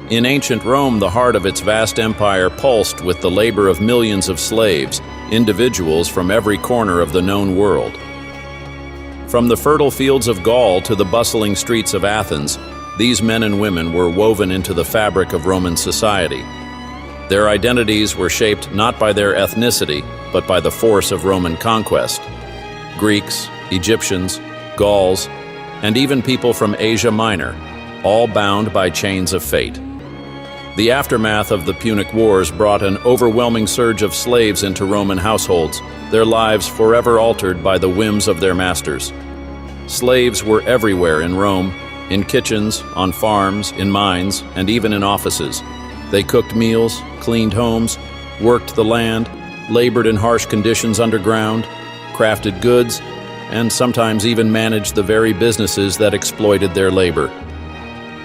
In ancient Rome, the heart of its vast empire pulsed with the labor of millions of slaves, individuals from every corner of the known world. From the fertile fields of Gaul to the bustling streets of Athens, these men and women were woven into the fabric of Roman society. Their identities were shaped not by their ethnicity, but by the force of Roman conquest. Greeks, Egyptians, Gauls, and even people from Asia Minor, all bound by chains of fate. The aftermath of the Punic Wars brought an overwhelming surge of slaves into Roman households, their lives forever altered by the whims of their masters. Slaves were everywhere in Rome, in kitchens, on farms, in mines, and even in offices. They cooked meals, cleaned homes, worked the land, labored in harsh conditions underground, crafted goods, and sometimes even managed the very businesses that exploited their labor.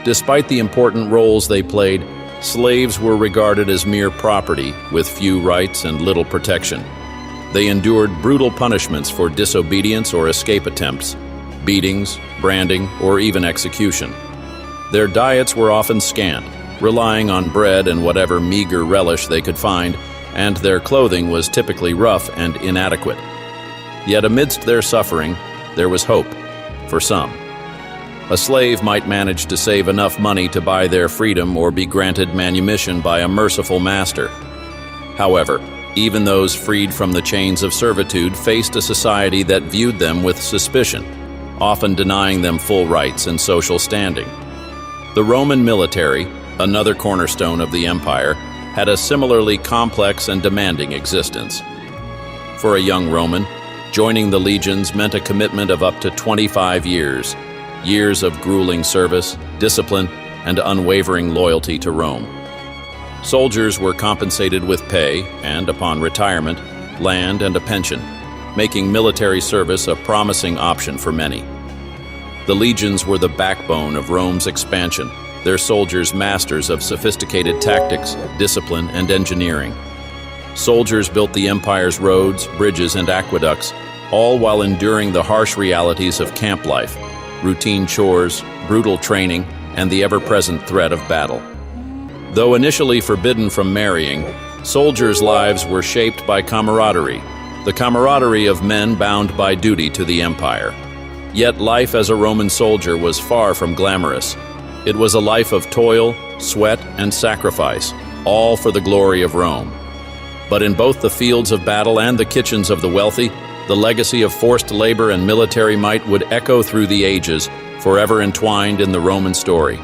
Despite the important roles they played, slaves were regarded as mere property with few rights and little protection. They endured brutal punishments for disobedience or escape attempts, beatings, branding, or even execution. Their diets were often scant, relying on bread and whatever meager relish they could find, and their clothing was typically rough and inadequate. Yet amidst their suffering, there was hope, for some. A slave might manage to save enough money to buy their freedom or be granted manumission by a merciful master. However, even those freed from the chains of servitude faced a society that viewed them with suspicion, often denying them full rights and social standing. The Roman military, another cornerstone of the empire, had a similarly complex and demanding existence. For a young Roman, joining the legions meant a commitment of up to 25 years, years of grueling service, discipline, and unwavering loyalty to Rome. Soldiers were compensated with pay and, upon retirement, land and a pension, making military service a promising option for many. The legions were the backbone of Rome's expansion, their soldiers masters of sophisticated tactics, discipline, and engineering. Soldiers built the empire's roads, bridges, and aqueducts, all while enduring the harsh realities of camp life, routine chores, brutal training, and the ever-present threat of battle. Though initially forbidden from marrying, soldiers' lives were shaped by camaraderie, the camaraderie of men bound by duty to the empire. Yet life as a Roman soldier was far from glamorous. It was a life of toil, sweat, and sacrifice, all for the glory of Rome. But in both the fields of battle and the kitchens of the wealthy, the legacy of forced labor and military might would echo through the ages, forever entwined in the Roman story.